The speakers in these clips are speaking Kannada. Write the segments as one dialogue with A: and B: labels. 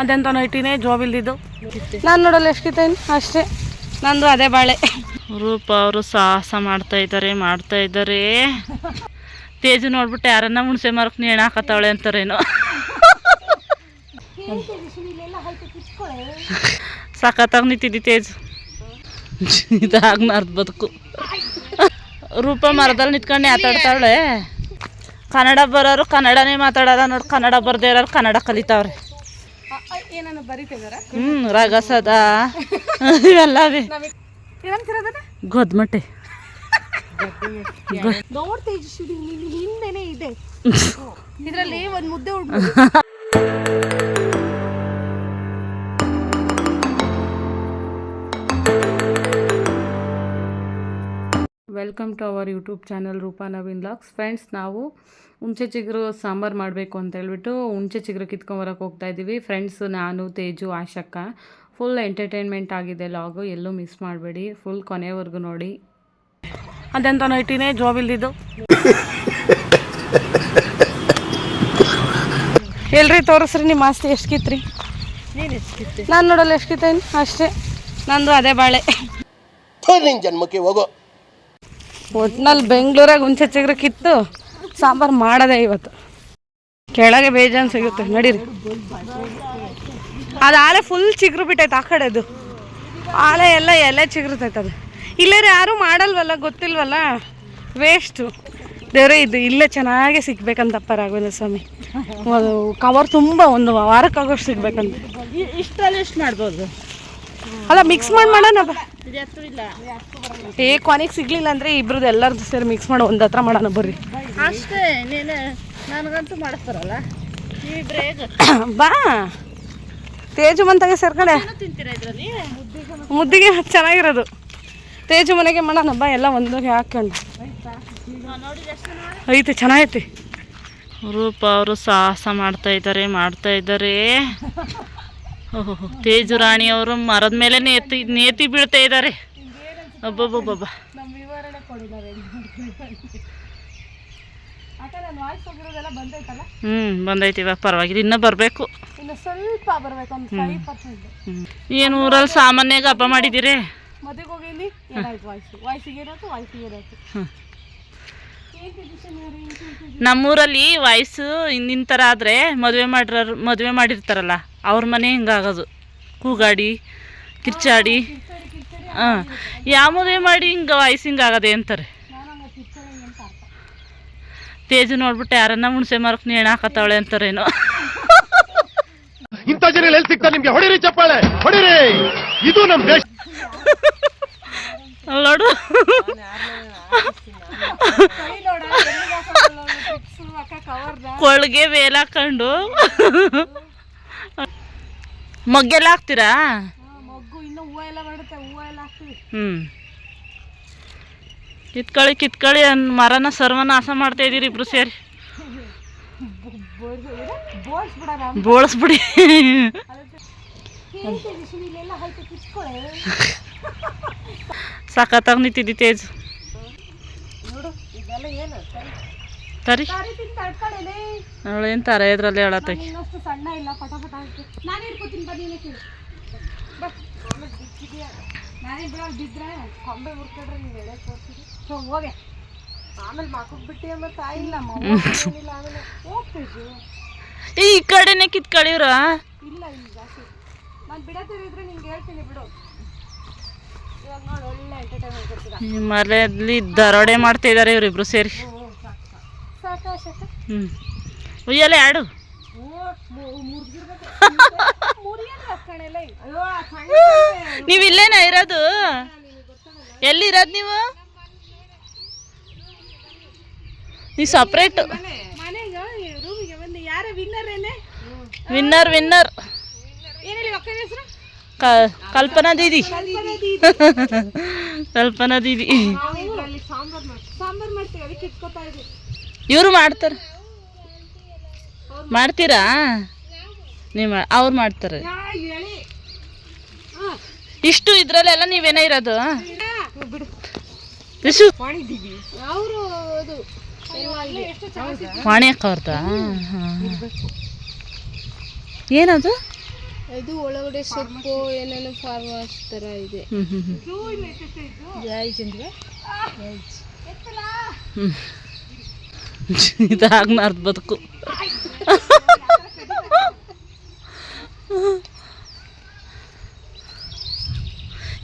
A: ಅದೆಂತ ನೈಟಿನೇ ಜಾಬ್ ಇಲ್ದಿದ್ದು ನಾನು ನೋಡಲ್ಲ ಎಷ್ಟಿತ್ತೇನು ಅಷ್ಟೇ ನಂದು ಅದೇ ಬಾಳೆ.
B: ರೂಪ ಅವರು ಸಾಹಸ ಮಾಡ್ತಾ ಇದ್ದಾರೆ. ತೇಜು ನೋಡ್ಬಿಟ್ಟು ಯಾರನ್ನ ಹುಣಸೆ ಮರಕ್ಕೆ ನೇಣು ಹಾಕತ್ತಾವಳೆ ಅಂತಾರೇನೋ. ಸಖತ್ತಾಗಿ ನಿಂತಿದ್ದಿ ತೇಜು, ಇದಾಗ್ನಾರ್ದು ಬದುಕು. ರೂಪ ಮರದಲ್ಲಿ ನಿಂತ್ಕೊಂಡು ಮಾತಾಡ್ತಾವಳೆ. ಕನ್ನಡ ಬರೋರು ಕನ್ನಡನೇ ಮಾತಾಡೋಲ್ಲ ನೋಡಿ, ಕನ್ನಡ ಬರ್ದೇ ಇರೋರು ಕನ್ನಡ ಕಲಿತಾವ್ರೆ. ರಗಸದ ಇವೆಲ್ಲ ಗೊದ್ಮಟ್ಟೆ
A: ಹಿಂದೆನೆ ಇದೆ ಇದರಲ್ಲಿ ಒಂದು ಮುದ್ದೆ
B: welcome to our YouTube channel Roopa Naveen vlogs. Friends, ನಾವು ಹುಣಸೆ ಚಿಗುರು ಸಾಂಬಾರು ಮಾಡಬೇಕು ಅಂತ ಹೇಳ್ಬಿಟ್ಟು ಹುಣಸೆ ಚಿಗುರು ಕಿತ್ಕೊಂಬರಕ್ಕೆ ಹೋಗ್ತಾ ಇದ್ದೀವಿ. ಫ್ರೆಂಡ್ಸು, ನಾನು, ತೇಜು, ಆಶಕ್ಕ. ಫುಲ್ ಎಂಟರ್ಟೈನ್ಮೆಂಟ್ ಆಗಿದೆ ಲಾಗು, ಎಲ್ಲೂ ಮಿಸ್ ಮಾಡಬೇಡಿ, ಫುಲ್ ಕೊನೆವರೆಗೂ ನೋಡಿ.
A: ಅದೆಂತ ನೈಟಿನೇ ಜಾಬ್ ಇಲ್ದಿದ್ದು ಎಲ್ರಿ ತೋರಿಸ್ರಿ ನಿಮ್ಮ ಆಸ್ತಿ ಎಷ್ಟು ಕಿತ್ರಿ.
B: ನೀನು ಎಷ್ಟು ಕಿತ್ತೆ?
A: ನಾನು ನೋಡಲ್ಲ ಎಷ್ಟು ಕಿತ್ತೇನು ಅಷ್ಟೇ ನಂದು ಅದೇ ಬಾಳೆ.
C: ಜನ್ಮಕ್ಕೆ ಹೋಗೋ
A: ಒಟ್ನಲ್ಲಿ ಬೆಂಗಳೂರಾಗ ಹುಣಸೆ ಚಿಗುರು ಕಿತ್ತು ಸಾಂಬಾರು ಮಾಡೋದೇ ಇವತ್ತು. ಕೆಳಗೆ ಬೇಜಾನ್ ಸಿಗುತ್ತೆ ನಡೀರಿ. ಅದು ಆಲೆ ಫುಲ್ ಚಿಗುರು ಬಿಟ್ಟೈತೆ ಆ ಕಡೆದು, ಆಲೆ ಎಲ್ಲ ಎಲೆ ಚಿಗುರ್ತೈತೆ. ಅದು ಇಲ್ಲೇ ಯಾರೂ ಮಾಡಲ್ವಲ್ಲ, ಗೊತ್ತಿಲ್ವಲ್ಲ, ವೇಸ್ಟು. ದೇವ್ರೆ, ಇದು ಇಲ್ಲೇ ಚೆನ್ನಾಗಿ ಸಿಗ್ಬೇಕಂತಪ್ಪ ರಾಘವೇಂದ್ರ ಸ್ವಾಮಿ. ಕವರ್ ತುಂಬ ಒಂದು ವಾರಕ್ಕಾಗೋಷ್ಟು ಸಿಗ್ಬೇಕಂತ.
B: ಇಷ್ಟರಲ್ಲಿ ಎಷ್ಟು ಮಾಡ್ಬೋದು?
A: ಅಲ್ಲ, ಮಿಕ್ಸ್ ಮಾಡೋಣ. ಕೊನೆಗೆ ಸಿಗ್ಲಿಲ್ಲ ಅಂದರೆ ಇಬ್ರದ್ದು ಎಲ್ಲರದ್ದು ಸೇರಿ ಮಿಕ್ಸ್ ಮಾಡಿ ಒಂದು ಹತ್ರ ಮಾಡೋಣ ಬರ್ರಿ.
B: ಅಷ್ಟೇ, ನೀನು ನನಗಂತೂ ಮಾಡಕ್ ಬರಲ್ಲ.
A: ಬಾ ತೇಜು ಮಂತಾಗೆ ಸೇರ್ಕಡೆ
B: ತಿಂತೀರಾ ಇದರಲ್ಲಿ?
A: ಮುದ್ದಿಗೆ ಚೆನ್ನಾಗಿರೋದು. ತೇಜು ಮನೆಗೆ ಮಾಡೋಣ ಬಾ, ಎಲ್ಲ ಒಂದೋಗಿ ಹಾಕೊಂಡು. ಐತೆ, ಚೆನ್ನಾಗೈತಿ.
B: ರೂಪ ಅವರು ಸಾಹಸ ಮಾಡ್ತಾ ಇದ್ದಾರೆ. ಓಹೋ, ತೇಜು ರಾಣಿ ಅವರು ಮರದ ಮೇಲೆ ನೇತಿ ಬೀಳ್ತಾ ಇದ್ದಾರೆ. ಒಬ್ಬೊಬ್ಬೊಬ್ಬ ಬಂದೈತಿ. ಇವಾಗ ಪರವಾಗಿಲ್ಲ, ಇನ್ನೂ ಬರಬೇಕು. ಏನು ಊರಲ್ಲಿ ಸಾಮಾನ್ಯಾಗ ಹಬ್ಬ ಮಾಡಿದ್ದೀರಿ? ನಮ್ಮೂರಲ್ಲಿ ವಯಸ್ಸು ಹಿಂದಿನ ಥರ ಆದರೆ ಮದುವೆ ಮಾಡಿರ್ತಾರಲ್ಲ, ಅವ್ರ ಮನೆ ಹಿಂಗಾಗೋದು. ಕೂಗಾಡಿ ಕಿರ್ಚಾಡಿ, ಯಾವ ಮದುವೆ ಮಾಡಿ ಹಿಂಗೆ ವಯಸ್ಸು ಹಿಂಗಾಗದೆ ಅಂತಾರೆ. ತೇಜು ನೋಡ್ಬಿಟ್ಟು ಯಾರನ್ನ ಹುಣಸೆ ಮರಕ್ಕೆ ನೇಣು ಹಾಕತ್ತಾವಳೆ ಅಂತಾರೇನೋ.
C: ಇಂಥ ಜನ ಎಲ್ಲಿ ಸಿಗ್ತಾರೆ ನಿಮ್ಗೆ? ಹೊಡಿರಿ ಚಪ್ಪಾಳೆ, ಹೊಡಿರಿ. ಇದು ನಮ್ಮ ದೇಶ.
B: ನೋಡು, ಕೊಳ್ಗೆ ವೇಲ್ ಹಾಕೊಂಡು ಮೊಗ್ಗೆಲ್ಲ ಹಾಕ್ತೀರಾ? ಕಿತ್ಕೊಳ್ಳಿ ಮರನ ಸರ್ವನಾಶ ಮಾಡ್ತಾ ಇದೀರಿ ಇಬ್ರು ಸೇರಿ. ಬೋಳಿಸ್ಬಿಡಿ. ಸಖತ್ತಾಗಿ ನಿಂತಿದ್ದಿ ತೇಜು. ತರಿ ಅವಳೇನು ತರ ಇದ್ರಲ್ಲಿ ಹೇಳತ್ತಕ್ಕೆ. ಈ ಕಡೆನೆ ಕಿತ್ಕೊಳ್ಳಿವ್ರ. ಈ ಮನೆಯಲ್ಲಿ ದರೋಡೆ ಮಾಡ್ತಾ ಇದಾರೆ ಇವರಿಬ್ರು ಸೇರಿ. ಉಯ್ಯಲೆ ಆಡು. ನೀವು ಇಲ್ಲೇನ ಇರೋದು? ಎಲ್ಲಿರೋದು ನೀವು? ಸಪ್ರೇಟ್ ವಿನ್ನರ್ ಕಲ್ಪನಾ ದೀದಿ. ಇವರು ಮಾಡ್ತೀರಾ? ನೀವು ಅವ್ರು ಮಾಡ್ತಾರೆ. ಇಷ್ಟು ಇದ್ರಲ್ಲೆಲ್ಲ ನೀವೇನೇ ಇರೋದು? ವಾಣಿ ಅಕ್ಕ ಅವ್ರದ್ದು. ಏನದು?
D: ಇದು ಒಳಗಡೆ ಸೊಪ್ಪು ಏನೇನೋ ಫಾರ್ಮರ್ಸ್ ಥರ ಇದೆ. ಜೈ ಚಂದ್ರ
B: ಇದಾಗ್ನಾರ್ದು ಬದುಕು.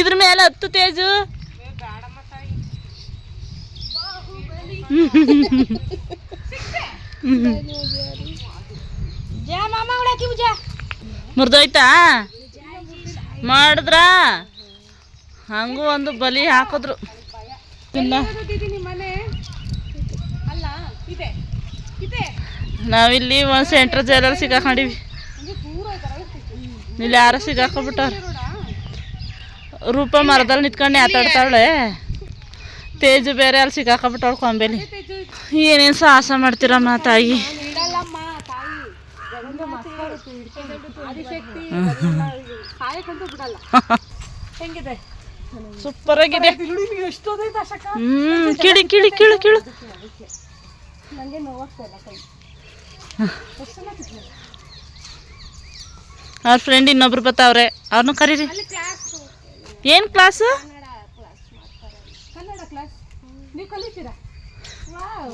B: ಇದ್ರ ಮೇಲೆ ಹತ್ತು ತೇಜು. ಮುರಿದೋಯ್ತಾ ಮಾಡಿದ್ರ ಹಂಗೂ ಒಂದು ಬಲಿ ಹಾಕಿದ್ರು. ನಾವಿಲ್ಲಿ ಒಂದು ಸೆಂಟ್ರ್ ಜೈಲಲ್ಲಿ ಸಿಗಾಕೊಂಡಿವಿ. ಇಲ್ಲಿ ಯಾರೋ ಸಿಗಾಕೊಂಡ್ಬಿಟ್ಟವ್ರ. ರೂಪ ಮರದಲ್ಲಿ ನಿಂತ್ಕೊಂಡು ಆತಾಡ್ತಾವಳೆ. ತೇಜು ಬೇರೆ ಅಲ್ಲಿ ಸಿಗಾಕೊಂಡ್ಬಿಟ್ಟವಳು ಕೊಂಬೇಲಿ. ಏನೇನು ಸಾಹಸ ಮಾಡ್ತೀರಮ್ಮ ತಾಯಿ. ಸೂಪರ್ ಆಗಿದೆ. ಕಿಳಿ ಕಿಳಿ ಕಿಳು ಕಿಳು. ಅವ್ರ ಫ್ರೆಂಡ್ ಇನ್ನೊಬ್ರು ಬರ್ತಾವ್ರೆ, ಅವ್ರನ್ನೂ ಕರೀರಿ. ಏನು ಕ್ಲಾಸು?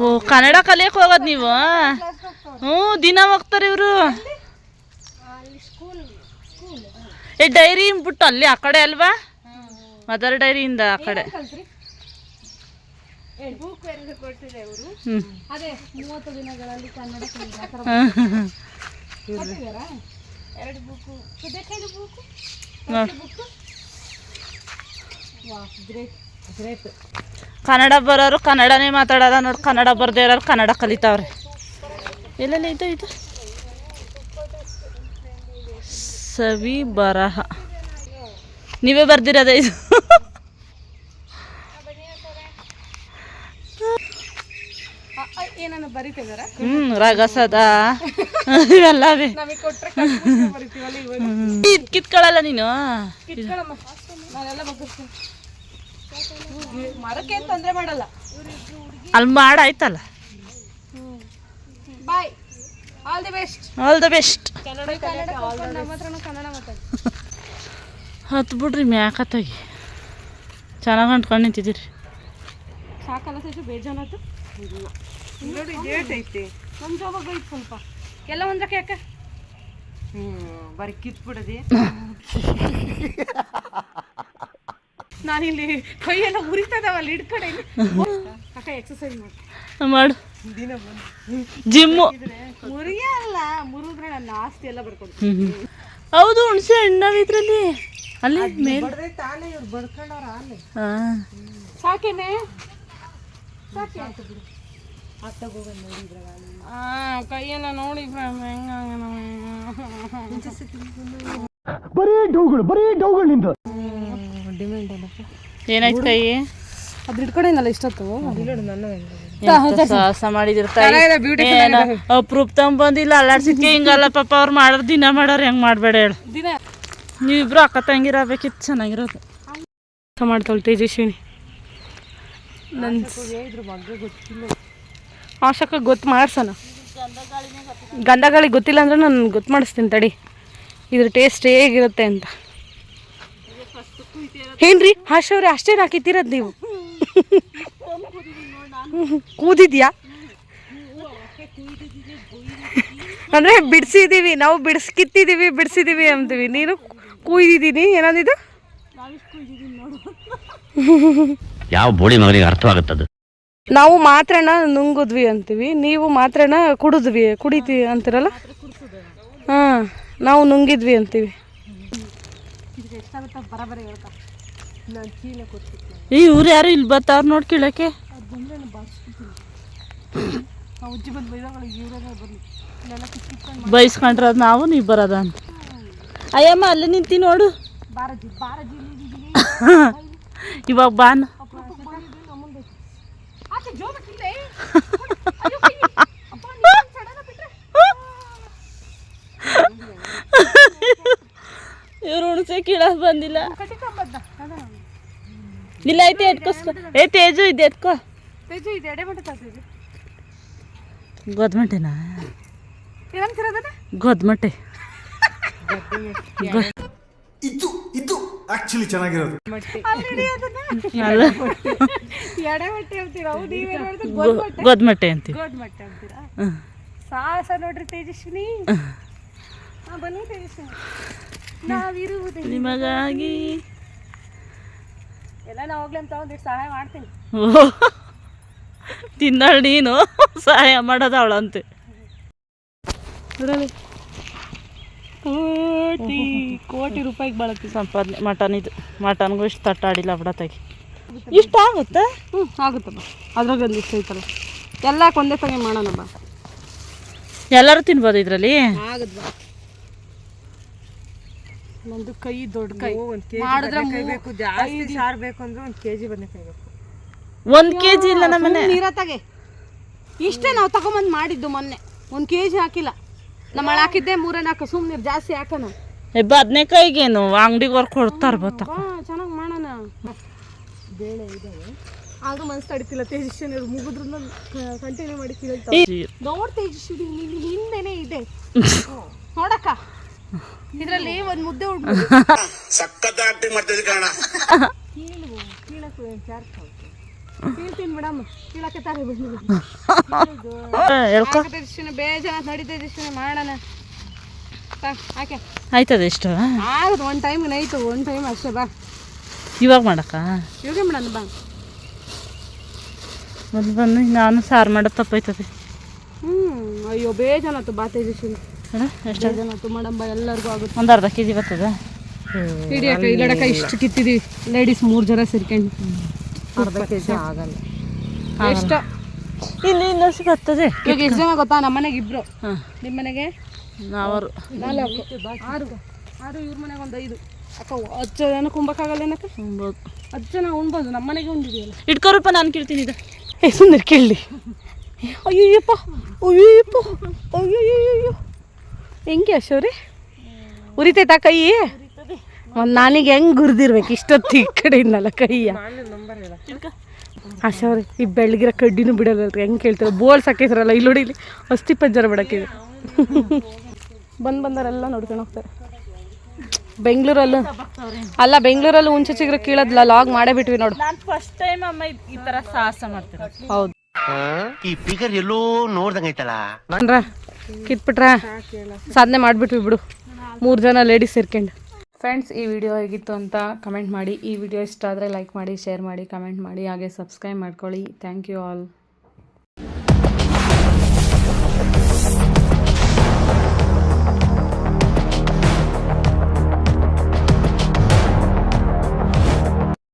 B: ಓ ಕನ್ನಡ ಕಲಿಯಕ್ಕೆ ಹೋಗೋದು ನೀವು? ಹ್ಞೂ ದಿನ ಹೋಗ್ತಾರೆ ಇವರು. ಏ ಡೈರಿ ಬಿಟ್ಟು ಅಲ್ಲಿ ಆ ಕಡೆ ಅಲ್ವಾ? ಮದರ್ ಡೈರಿಯಿಂದ ಆ ಕಡೆ. ಕನ್ನಡ ಬರೋರು ಕನ್ನಡನೇ ಮಾತಾಡೋದ ನೋಡಿ. ಕನ್ನಡ ಬರ್ದೇ ಇರೋರು ಕನ್ನಡ ಕಲಿತಾವ್ರೆ. ಎಲ್ಲೆಲ್ಲ ಇದು ಇದು ಸವಿ ಬರಹ ನೀವೇ ಬರ್ದಿರೋದೇ ಇದು. ರಗಸದ ಇವೆಲ್ಲ ಕಿತ್ಕೊಳ್ಳಲ್ಲ ನೀನು.
A: ಮರಕ್ಕೆ ತೊಂದರೆ ಮಾಡಲ್ಲ.
B: ಅಲ್ಲಿ ಮಾಡಾಯ್ತಲ್ಲ.
A: Bye, all the best.
B: All the best.
A: Kannada ಮಾತಾಡಿ.
B: ಹತ್ತು ಬಿಡ್ರಿ ಮ್ಯಾಕತ್ತಾಗಿ ಚೆನ್ನಾಗಿ ಅಂಟ್ಕೊಂಡು ನಿಂತಿದ್ದೀರಿ.
A: ಸಾಕಲ್ಲ ಸೈಜು ಬೇಜಾನತ್ತು ನೋಡಿ. ಡೇಟ್ ಐತಿ ನಮ್ಮ ಜಾಬಾಗ ಐತಿ ಸ್ವಲ್ಪ ಎಲ್ಲ ಒಂದಕ್ಕೆ ಯಾಕೆ ಬರೀ ಕಿತ್ಬಿಡದಿ. ನಾನಿಲ್ಲಿ ಕೈಯೆಲ್ಲ ಉರಿತದವಲ್ಲ ಹಿಡ್ಕಡೆ ಅಕ್ಕ ಎಕ್ಸಸೈಸ್
B: ಮಾಡು. ಜಿಮ್ಮು
A: ಮುರಿಯಲ್ಲ, ಮುರಿದ್ರೆ ನನ್ನ ಆಸ್ತಿ ಎಲ್ಲ ಬರ್ಕೊಡ್ತೀನಿ.
B: ಹೌದು ಹುಣಸೆ ಹಣ್ಣು ಇದ್ರಲ್ಲಿ ಅಲ್ಲಿ ಮೇಲೆ
A: ಸಾಕೇನೆ ಕೈಯನ್ನ ನೋಡಿ
C: ಬರೀ ಡೌಗಳು ನಿಂದ.
B: ಏನಾಯ್ತು ಕೈ?
A: ಅದು ಹಿಡ್ಕೊಂಡೇನಲ್ಲ ಇಷ್ಟೊತ್ತು
B: ಸಾಹಸ ಮಾಡಿದಿರ್ತಾರೆ. ಅಪ್ರೂಪ್ ತಗೊಂಬಂದಿಲ್ಲ ಅಲ್ಲಾಡ್ಸಿದ್ಕೆ ಹಿಂಗಲ್ಲ ಪಾಪ. ಅವ್ರು ಮಾಡೋರು ದಿನ ಮಾಡೋರು ಹೆಂಗೆ ಮಾಡಬೇಡ ಹೇಳು. ನೀವಿಬ್ರು ಅಕ್ಕ ತಂಗಿರಬೇಕಿತ್ತು ಚೆನ್ನಾಗಿರೋದು.
A: ಮಾಡ್ತಾಳೆ ತೇಜಸ್ವಿನಿ. ನನ್ನ ಆಶಕ್ಕ ಗೊತ್ತು ಮಾಡ್ಸೋಣ. ಗಂಧಗಾಳಿ ಗೊತ್ತಿಲ್ಲ ಅಂದ್ರೆ ನಾನು ಗೊತ್ತು ಮಾಡಿಸ್ತೀನಿ ತಡಿ, ಇದ್ರ ಟೇಸ್ಟ್ ಹೇಗಿರುತ್ತೆ ಅಂತ. ಏನ್ರಿ ಆಶವ್ರೆ ಅಷ್ಟೇನು ಹಾಕಿತ್ತಿರೋದು ನೀವು? ಕೂದಿದ್ಯಾ ಅಂದರೆ ಬಿಡಿಸಿದ್ದೀವಿ ನಾವು, ಬಿಡಿಸಿದ್ದೀವಿ ಅಂತೀವಿ. ನೀನು ಕುಯ್ದಿದ್ದೀನಿ ಏನಂದಿದ್ದು?
E: ಯಾವ ಬೋಳಿ ಮಗನಿಗೆ ಅರ್ಥವಾಗುತ್ತದು?
A: ನಾವು ಮಾತ್ರನ ನುಂಗಿದ್ವಿ ಅಂತೀವಿ, ನೀವು ಮಾತ್ರನ ಕುಡಿತೀವಿ ಅಂತೀರಲ್ಲ. ಹಾಂ, ನಾವು ನುಂಗಿದ್ವಿ ಅಂತೀವಿ.
B: ಇವ್ರು ಯಾರು ಇಲ್ಲಿ ಬರ್ತಾವ್ರು ನೋಡಿ ಕೀಳಕ್ಕೆ. ಬೈಸ್ಕೊಂಡ್ರದ್ ನಾವು ನೀವು ಬರೋದ ಅಂತ. ಅಯ್ಯಮ್ಮ ಅಲ್ಲಿ ನಿಂತಿ ನೋಡು. ಇವಾಗ ಬಾನ್ ಇವ್ರು ಹುಣಸೆ ಕೀಳಕ್ ಬಂದಿಲ್ಲ. ಇಲ್ಲ ಐತೆ ಎತ್ಕೋಸ್ಕೊ. ಏ ತೇಜು ಇದೆ ಎತ್ಕೋ. ಗೊದ್ಮಟ್ಟೆನಾ? ಗೊದ್ಮಟ್ಟೆ
F: ಇದು ಆಕ್ಚುಲಿ ಚೆನ್ನಾಗಿರೋದು.
B: ಅಲ್ಲ
A: ಎಡೆ ಹೊಟ್ಟೆ ಅಂತೀರ, ಹೌದು ನೀವೇನು ಹೇಳ್ತೀರ?
B: ಗೋದ್ಮಟ್ಟೆ ಅಂತೀವಿ.
A: ಗೋಡ್ಮಟ್ಟೆ ಅಂತೀರಾ? ಸಾಹಸ ನೋಡ್ರಿ ತೇಜಸ್ವಿನಿ. ಬನ್ನಿ ತೇಜಸ್ವಿನಿ, ನಾವಿರುವುದೇ
B: ನಿಮಗಾಗಿ.
A: ಎಲ್ಲ ನಾ ಹೋಗ್ಲಿ ಅಂತ ಒಂದಿಟ್ಟು ಸಹಾಯ ಮಾಡ್ತೀನಿ.
B: ತಿನ್ನೋಳು ನೀನು, ಸಹಾಯ ಮಾಡೋದು ಅವಳಂತೆ.
A: ಕೋಟಿ ರೂಪಾಯಿಗೆ ಬಳಕೆ
B: ಸಂಪಾದನೆ ಮಟನ್. ಇದು ಮಟನ್ಗೂ ಇಷ್ಟು ತಟ್ಟಾಡಿಲ್ಲ ಬಿಡತ್ತಾಗಿ. ಇಷ್ಟ ಆಗುತ್ತಾ?
A: ಆಗುತ್ತಮ್ಮ, ಅದ್ರಾಗ ಒಂದಿಷ್ಟು ಐತಲ್ಲ. ಎಲ್ಲ ಒಂದೇ ತಂಗೆ ಮಾಡೋಣ ಬಾ.
B: ಎಲ್ಲರೂ ತಿನ್ಬೋದು ಇದರಲ್ಲಿ.
A: ಆಗದ್ ಬಾ. ನಂದು ಕೈ ದೊಡ್ಡ ಕೈ ಮಾಡಿದ್ರೆ ಬೇಕು. ಜಾಸ್ತಿ ಸಾರು ಬೇಕು ಅಂದ್ರೆ 1 kg ಬದನೆಕಾಯಿ ಬೇಕು.
B: 1 kg ಇಲ್ಲ ನಮ್ಮನೆ.
A: ನೀರತ್ತಾಗೆ ಇಷ್ಟೇ ನಾವು ತಗೊಂಬಂದು ಮಾಡಿದ್ದು ಮೊನ್ನೆ. 1 kg ಹಾಕಿಲ್ಲ. ನಮ್ಮ ಹಾಕಿದ್ದೆ 3-4 ಸುಮ್ಮನೆ ಜಾಸ್ತಿ ಹಾಕೋಣ.
B: ಬದನೆಕಾಯಿಗೇನು ಅಂಗಡಿಗೆ ಹೊರ ಕೊಡ್ತಾರೆ ಬತ್ತ.
A: ಚೆನ್ನಾಗಿ ಮಾಡೋಣ. ಬೇಳೆ ಇದಾವೆ ಆದ್ರೂ ಮನಸ್ಸು ತಡಿತಿಲ್ಲ. ತೇಜಸ್ವಿನಿ ಮುಗಿದ್ರು ಕಂಟಿನ್ಯೂ ಮಾಡಿ ಕೇಳ್ತಾವೆ. ನೋಡ್ ತೇಜಸ್ವಿನಿ, ನೀನು ಹಿಂದೆನೇ ಇದೆ ನೋಡಕ್ಕ. ಇದರಲ್ಲಿ ಒಂದು ಮುದ್ದೆ ಉಡ್ಬೋದು. ಕೀಳ್ತೀನಿ ಮೇಡಮ್, ಕೀಳಕ್ಕೆ ತಾರೆ ತೇಜಸ್ವಿನಿ ಬೇಜಾನ ನಡಿ. ತೇಜಸ್ವಿನಿ ಮಾಡೋಣ ಹಾಕೆ.
B: ಆಯ್ತದ ಎಷ್ಟು
A: ಆಗುತ್ತೆ. 1 ಟೈಮ್ ನೈಟು 1 ಟೈಮ್ ಅಷ್ಟೇ. ಬಾ
B: ಇವಾಗ ಮಾಡಕ್ಕ.
A: ಇವಾಗ ಮಾಡೋಣ ಬಾ.
B: ಬನ್ನಿ, ನಾನು ಸಾರು ಮಾಡೋದು ತಪ್ಪಾಯ್ತದೆ.
A: ಅಯ್ಯೋ ಬೇಜಾನತ್ತು. ಬಾ ತೇಜಸ್ವಿನಿ,
B: ಎಷ್ಟು
A: ಬೇಜಾನತ್ತು ಮೇಡಮ್. ಬಾ ಎಲ್ಲರಿಗೂ ಆಗುತ್ತೆ.
B: 1/2 kg ಬರ್ತದ.
A: ಹಿಡಿಯಕ್ಕ ಇಲ್ಲಡಕ್ಕ ಇಷ್ಟು ಕಿತ್ತಿದೀವಿ ಲೇಡೀಸ್ 3 ಜನ ಸೇರ್ಕೊಂಡು. 1/2 kg ಆಗಲ್ಲ. ಎಷ್ಟು
B: ಇಲ್ಲಿ ಇನ್ನಷ್ಟು ಬರ್ತದೆ.
A: ಇವಾಗ ಎಷ್ಟು ಜನ ಗೊತ್ತಾ? ನಮ್ಮ ಮನೆಗೆ 2. ನಿಮ್ಮ ಮನೆಗೆ
B: ನಾವು
A: 4, 6. ಇವ್ರ ಮನೆಗೆ ಒಂದು 5. ಅಕ್ಕ 10 ಜನ ಕುಂಬಕ್ಕಾಗಲ್ಲ ಏನಕ್ಕ? 10 ಜನ ಉಣ್ಬೋದು. ನಮ್ಮ ಮನೆಗೆ ಒಂದಿದೆಯಲ್ಲ.
B: ಇಟ್ಕೊರಪ್ಪ, ನಾನು ಕೇಳ್ತೀನಿ. ಇದು
A: ಸುಂದರ್ ಕೇಳಿ. ಅಯ್ಯಪ್ಪ ಅಯ್ಯಪ್ಪ ಅಯ್ಯಯ್ಯೋ, ಹೆಂಗೆ ಅಶೋರಿ ಉರಿತೈತಾ ಕೈ? ಒಂದು ನಾನಿಗೆ ಹೆಂಗೆ ಗುರ್ದಿರ್ಬೇಕು ಇಷ್ಟೊತ್ತು ಈ ಕಡೆಯಿಂದಲ್ಲ ಕೈಯ. ಅಶೋರಿ ಈ ಬೆಳಗಿರೋ ಕಡ್ಡಿನೂ ಬಿಡಲ್ಲ. ಹೆಂಗೆ ಕೇಳ್ತಾರೆ? ಬೋಲ್ಸ್ ಹಾಕಿದ್ರಲ್ಲ ಇಲ್ಲಿ ನೋಡಿ, ಇಲ್ಲಿ ಅಸ್ಥಿ ಪಂಜರ ಬಿಡೋಕ್ಕಿದೆ. ಬಂದವರೆಲ್ಲ ನೋಡ್ಕೊಂಡು ಹೋಗ್ತಾರೆ. ಬೆಂಗಳೂರಲ್ಲೂ ಅಲ್ಲ, ಬೆಂಗಳೂರಲ್ಲೂ ಹುಂಚೆ ಚಿಗುರು ಕೀಳೋದಿಲ್ಲ. ಲಾಗ್ ಮಾಡೇ ಬಿಟ್ವಿ ನೋಡು.
B: ನಾನು ಫಸ್ಟ್ ಟೈಮ್ ಅಮ್ಮ ಈ ಥರ ಸಾಹಸ ಮಾಡ್ತೀನಿ.
A: ಹೌದು,
E: ಈ ಫಿಗರ್ ಎಲ್ಲೋ ನೋಡ್ದಂಗೈತಲ್ಲ.
A: ಕಿತ್ಬಿಟ್ರ ಸಾಧನೆ ಮಾಡಿಬಿಟ್ವಿ ಬಿಡು. 3 ಜನ ಲೇಡೀಸ್ ಸೇರ್ಕೊಂಡು.
B: ಫ್ರೆಂಡ್ಸ್, ಈ ವಿಡಿಯೋ ಹೇಗಿತ್ತು ಅಂತ ಕಮೆಂಟ್ ಮಾಡಿ. ಈ ವಿಡಿಯೋ ಇಷ್ಟ ಆದರೆ ಲೈಕ್ ಮಾಡಿ, ಶೇರ್ ಮಾಡಿ, ಕಮೆಂಟ್ ಮಾಡಿ, ಹಾಗೆ ಸಬ್ಸ್ಕ್ರೈಬ್ ಮಾಡ್ಕೊಳ್ಳಿ. Thank you all.